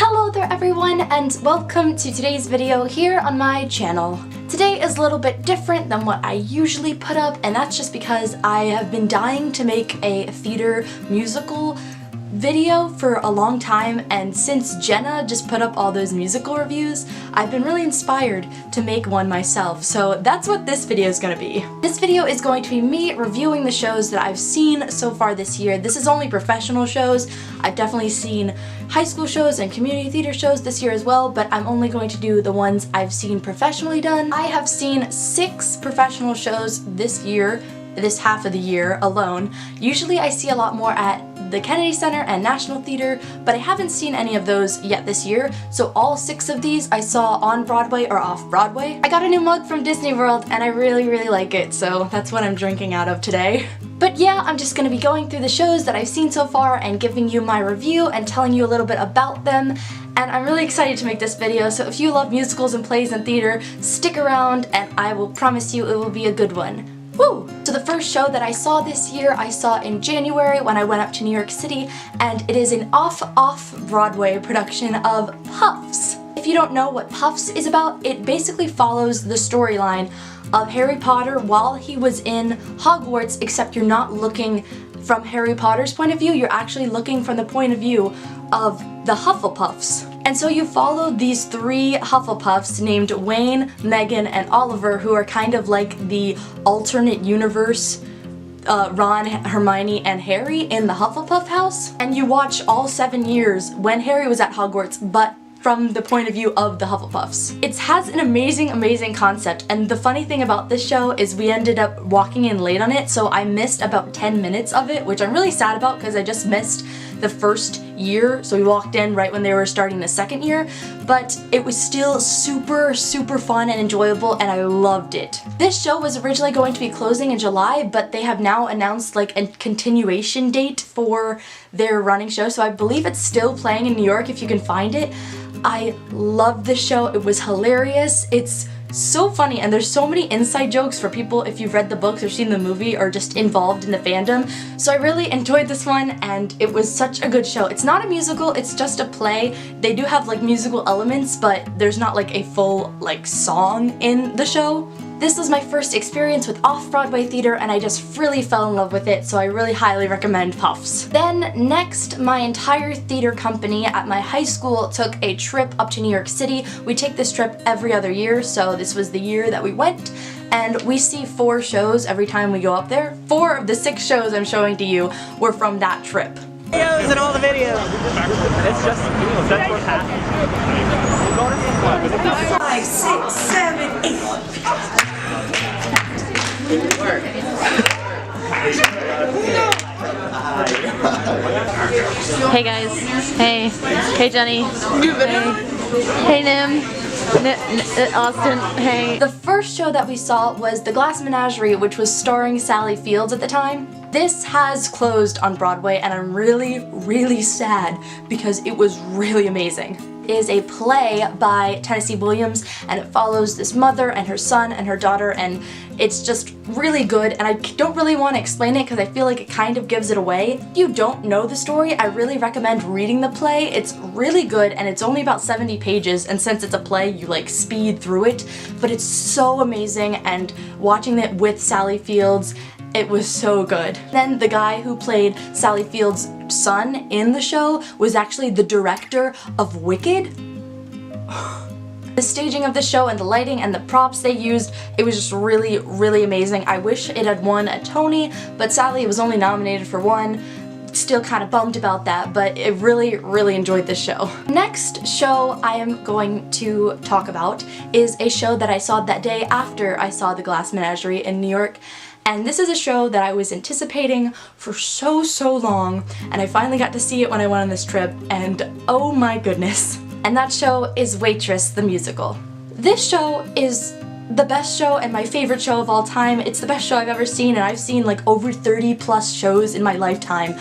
Hello there everyone, and welcome to today's video here on my channel. Today is a little bit different than what I usually put up, and that's just because I have been dying to make a theater musical video for a long time, and since Jenna just put up all those musical reviews, I've been really inspired to make one myself, so that's what this video is going to be. This video is going to be me reviewing the shows that I've seen so far this year. This is only professional shows. I've definitely seen high school shows and community theater shows this year as well, but I'm only going to do the ones I've seen professionally done. I have seen 6 professional shows this year, this half of the year alone. Usually I see a lot more at the Kennedy Center and National Theater, but I haven't seen any of those yet this year, so all 6 of these I saw on Broadway or off-Broadway. I got a new mug from Disney World and I really like it, so that's what I'm drinking out of today. But yeah, I'm just gonna be going through the shows that I've seen so far and giving you my review and telling you a little bit about them, and I'm really excited to make this video, so if you love musicals and plays and theater, stick around and I will promise you it will be a good one. Woo! So the first show that I saw this year, I saw in January when I went up to New York City, and it is an off-Broadway production of Puffs. If you don't know what Puffs is about, it basically follows the storyline of Harry Potter while he was in Hogwarts, except you're not looking from Harry Potter's point of view, you're actually looking from the point of view of the Hufflepuffs. And so you follow these 3 Hufflepuffs named Wayne, Megan, and Oliver, who are kind of like the alternate universe Ron, Hermione, and Harry in the Hufflepuff house. And you watch all 7 years when Harry was at Hogwarts, but from the point of view of the Hufflepuffs. It has an amazing concept, and the funny thing about this show is we ended up walking in late on it, so I missed about 10 minutes of it, which I'm really sad about because I just missed the first year, so we walked in right when they were starting the second year, but it was still super fun and enjoyable, and I loved it. This show was originally going to be closing in July, but they have now announced like a continuation date for their running show, so I believe it's still playing in New York if you can find it. I loved this show. It was hilarious. It's so funny, and there's so many inside jokes for people if you've read the books or seen the movie or just involved in the fandom. So I really enjoyed this one, and it was such a good show. It's not a musical, it's just a play. They do have like musical elements, but there's not like a full like song in the show. This was my first experience with off-Broadway theater, and I just really fell in love with it, so I really highly recommend Puffs. Then next, my entire theater company at my high school took a trip up to New York City. We take this trip every other year, so this was the year that we went, and we see 4 shows every time we go up there. 4 of the 6 shows I'm showing to you were from that trip. Videos and all the videos. It's just that's what's happening. 5, 6, 7, 8. Hey guys. Hey. Hey Jenny. Hey Nim. Austin. Hey. The first show that we saw was The Glass Menagerie, which was starring Sally Fields at the time. This has closed on Broadway, and I'm really sad because it was really amazing. It is a play by Tennessee Williams, and it follows this mother and her son and her daughter, and it's just really good, and I don't really want to explain it because I feel like it kind of gives it away. If you don't know the story, I really recommend reading the play. It's really good, and it's only about 70 pages, and since it's a play, you like speed through it, but it's so amazing, and watching it with Sally Fields, it was so good. Then the guy who played Sally Fields' son in the show was actually the director of Wicked. The staging of the show and the lighting and the props they used, it was just really amazing. I wish it had won a Tony, but sadly it was only nominated for 1. Still kind of bummed about that, but I really enjoyed this show. Next show I am going to talk about is a show that I saw that day after I saw The Glass Menagerie in New York. And this is a show that I was anticipating for so long, and I finally got to see it when I went on this trip, and oh my goodness. And that show is Waitress, the musical. This show is the best show and my favorite show of all time. It's the best show I've ever seen, and I've seen like over 30 plus shows in my lifetime.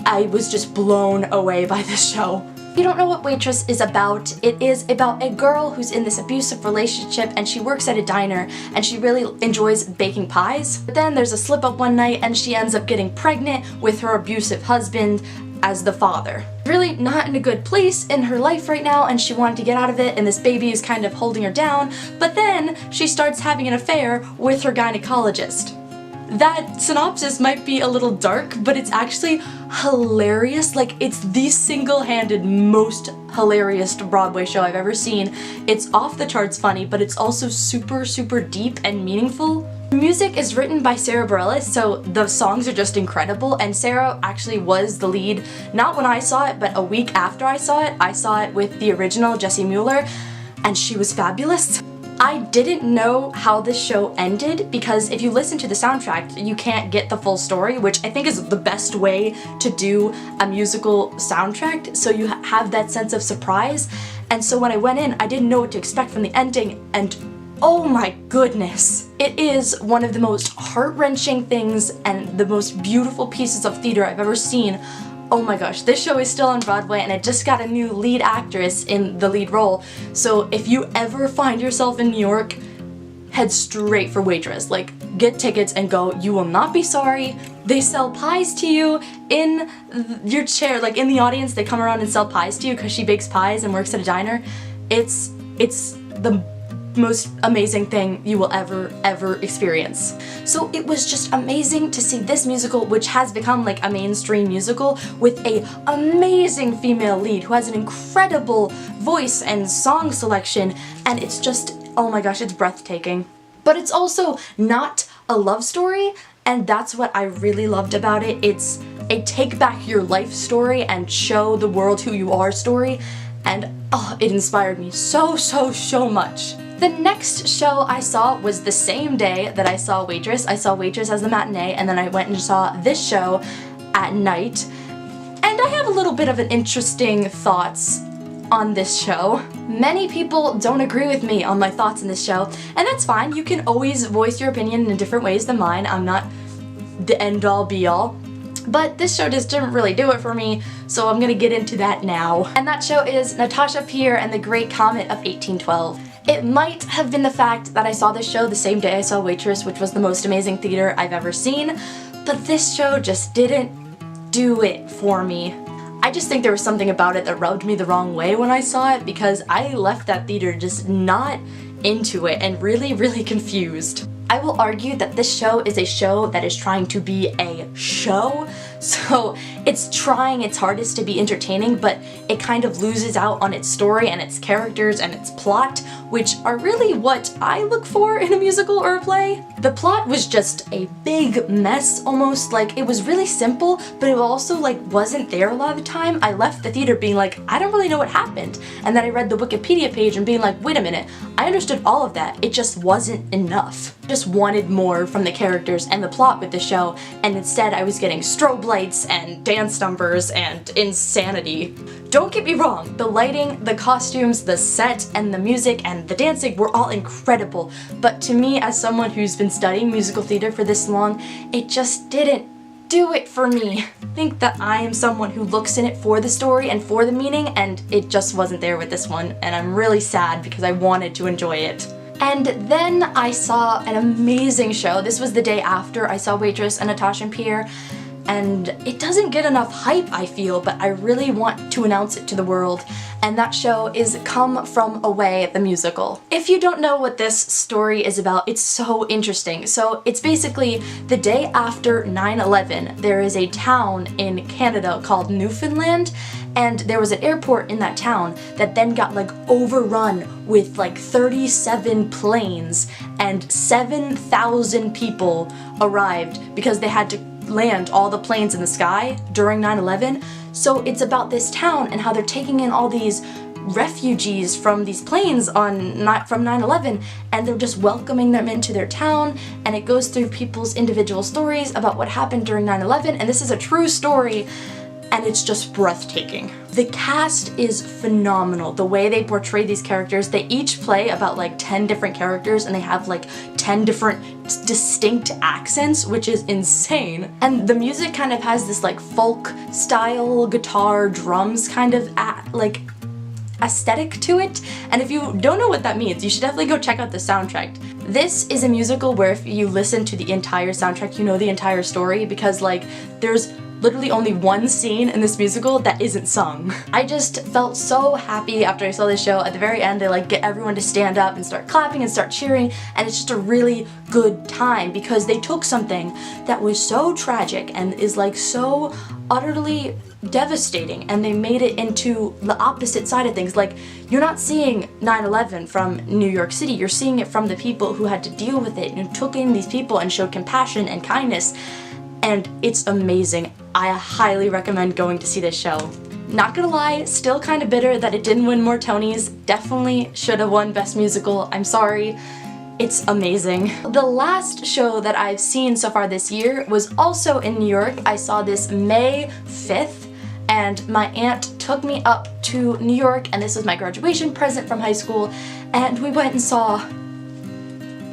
I was just blown away by this show. If you don't know what Waitress is about, it is about a girl who's in this abusive relationship, and she works at a diner and she really enjoys baking pies. But then there's a slip up one night and she ends up getting pregnant with her abusive husband as the father. Really not in a good place in her life right now, and she wanted to get out of it, and this baby is kind of holding her down, but then she starts having an affair with her gynecologist. That synopsis might be a little dark, but it's actually hilarious. Like, it's the single-handed most hilarious Broadway show I've ever seen. It's off the charts funny, but it's also super, super deep and meaningful. The music is written by Sarah Bareilles, so the songs are just incredible, and Sarah actually was the lead, not when I saw it, but a week after I saw it with the original Jessie Mueller, and she was fabulous. I didn't know how this show ended because if you listen to the soundtrack, you can't get the full story, which I think is the best way to do a musical soundtrack, so you have that sense of surprise. And so when I went in, I didn't know what to expect from the ending, and oh my goodness, it is one of the most heart-wrenching things and the most beautiful pieces of theater I've ever seen. Oh my gosh, this show is still on Broadway, and it just got a new lead actress in the lead role. So if you ever find yourself in New York, head straight for Waitress. Like, get tickets and go. You will not be sorry. They sell pies to you in your chair, like in the audience. They come around and sell pies to you because she bakes pies and works at a diner. It's the most amazing thing you will ever experience. So it was just amazing to see this musical, which has become like a mainstream musical, with a amazing female lead who has an incredible voice and song selection, and it's just, oh my gosh, it's breathtaking. But it's also not a love story, and that's what I really loved about it. It's a take back your life story and show the world who you are story, and oh, it inspired me so much. The next show I saw was the same day that I saw Waitress. I saw Waitress as the matinee, and then I went and saw this show at night. And I have a little bit of an interesting thoughts on this show. Many people don't agree with me on my thoughts on this show, and that's fine. You can always voice your opinion in different ways than mine. I'm not the end-all be-all. But this show just didn't really do it for me, so I'm gonna get into that now. And that show is Natasha Pierre and the Great Comet of 1812. It might have been the fact that I saw this show the same day I saw Waitress, which was the most amazing theater I've ever seen, but this show just didn't do it for me. I just think there was something about it that rubbed me the wrong way when I saw it, because I left that theater just not into it and really confused. I will argue that this show is a show that is trying to be a show, so it's trying its hardest to be entertaining, but it kind of loses out on its story and its characters and its plot, which are really what I look for in a musical or a play. The plot was just a big mess almost. Like, it was really simple, but it also like wasn't there a lot of the time. I left the theater being like, I don't really know what happened, and then I read the Wikipedia page and being like, wait a minute, I understood all of that, it just wasn't enough. Just wanted more from the characters and the plot with the show, and instead I was getting strobe lights and dance numbers and insanity. Don't get me wrong, the lighting, the costumes, the set, and the music and the dancing were all incredible, but to me, as someone who's been studying musical theater for this long, it just didn't do it for me. I think that I am someone who looks in it for the story and for the meaning, and it just wasn't there with this one, and I'm really sad because I wanted to enjoy it. And then I saw an amazing show. This was the day after I saw Waitress and Natasha Pierre, and it doesn't get enough hype, I feel, but I really want to announce it to the world, and that show is Come From Away, the musical. If you don't know what this story is about, it's so interesting. So it's basically the day after 9/11, there is a town in Canada called Newfoundland, and there was an airport in that town that then got like overrun with like 37 planes, and 7,000 people arrived because they had to land all the planes in the sky during 9/11. So it's about this town and how they're taking in all these refugees from these planes from 9/11, and they're just welcoming them into their town, and it goes through people's individual stories about what happened during 9/11, and this is a true story, and it's just breathtaking. The cast is phenomenal. The way they portray these characters, they each play about like 10 different characters, and they have like 10 different distinct accents, which is insane. And the music kind of has this like folk style guitar drums kind of like aesthetic to it, and if you don't know what that means, you should definitely go check out the soundtrack. This is a musical where if you listen to the entire soundtrack, you know the entire story, because like there's literally only one scene in this musical that isn't sung. I just felt so happy after I saw this show. At the very end, they like get everyone to stand up and start clapping and start cheering, and it's just a really good time because they took something that was so tragic and is like so utterly devastating, and they made it into the opposite side of things. Like, you're not seeing 9/11 from New York City, you're seeing it from the people who had to deal with it and took in these people and showed compassion and kindness, and it's amazing. I highly recommend going to see this show. Not gonna lie, still kind of bitter that it didn't win more Tonys. Definitely should have won Best Musical. I'm sorry. It's amazing. The last show that I've seen so far this year was also in New York. I saw this May 5th, and my aunt took me up to New York, and this was my graduation present from high school, and we went and saw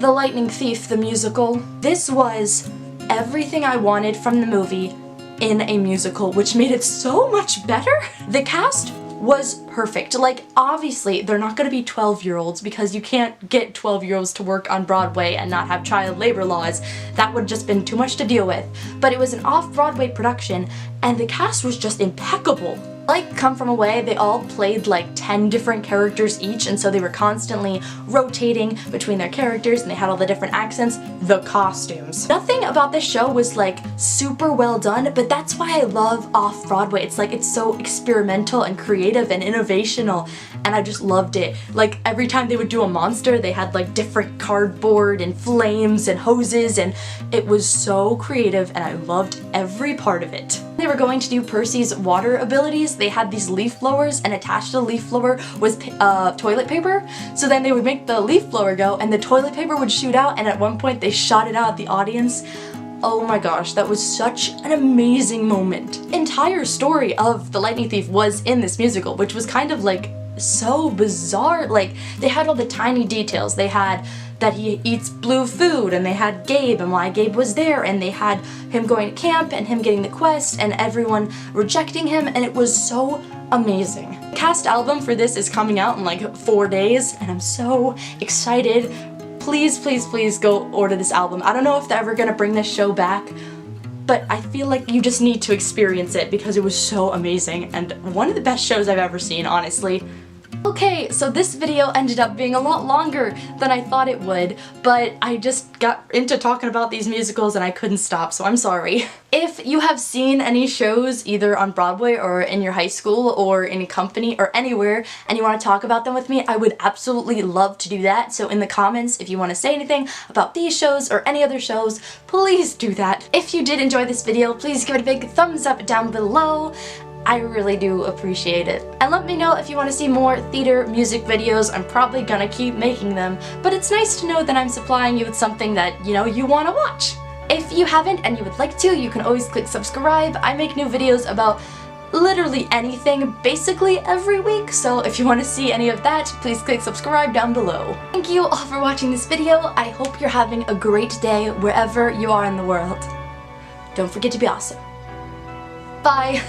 The Lightning Thief, the musical. This was everything I wanted from the movie in a musical, which made it so much better. The cast was perfect. Like, obviously they're not gonna be 12-year-olds because you can't get 12-year-olds to work on Broadway and not have child labor laws. That would just been too much to deal with. But it was an off-Broadway production, and the cast was just impeccable. Like Come From Away, they all played like 10 different characters each, and so they were constantly rotating between their characters, and they had all the different accents. The costumes. Nothing about this show was like super well done, but that's why I love off-Broadway. It's like, it's so experimental and creative and innovational, and I just loved it. Like, every time they would do a monster, they had like different cardboard and flames and hoses, and it was so creative, and I loved every part of it. They were going to do Percy's water abilities. They had these leaf blowers, and attached to the leaf blower was toilet paper. So then they would make the leaf blower go, and the toilet paper would shoot out, and at one point they shot it out at the audience. Oh my gosh, that was such an amazing moment. The entire story of The Lightning Thief was in this musical, which was kind of like so bizarre. Like, they had all the tiny details. They had that he eats blue food, and they had Gabe and why Gabe was there, and they had him going to camp and him getting the quest and everyone rejecting him, and it was so amazing. The cast album for this is coming out in like 4 days, and I'm so excited. Please, please, please go order this album. I don't know if they're ever gonna bring this show back, but I feel like you just need to experience it because it was so amazing, and one of the best shows I've ever seen, honestly. Okay, so this video ended up being a lot longer than I thought it would, but I just got into talking about these musicals and I couldn't stop, so I'm sorry. If you have seen any shows either on Broadway or in your high school or in a company or anywhere and you want to talk about them with me, I would absolutely love to do that. So in the comments, if you want to say anything about these shows or any other shows, please do that. If you did enjoy this video, please give it a big thumbs up down below. I really do appreciate it. And let me know if you want to see more theater music videos. I'm probably gonna keep making them, but it's nice to know that I'm supplying you with something that, you know, you want to watch. If you haven't and you would like to, you can always click subscribe. I make new videos about literally anything basically every week, so if you want to see any of that, please click subscribe down below. Thank you all for watching this video. I hope you're having a great day wherever you are in the world. Don't forget to be awesome. Bye!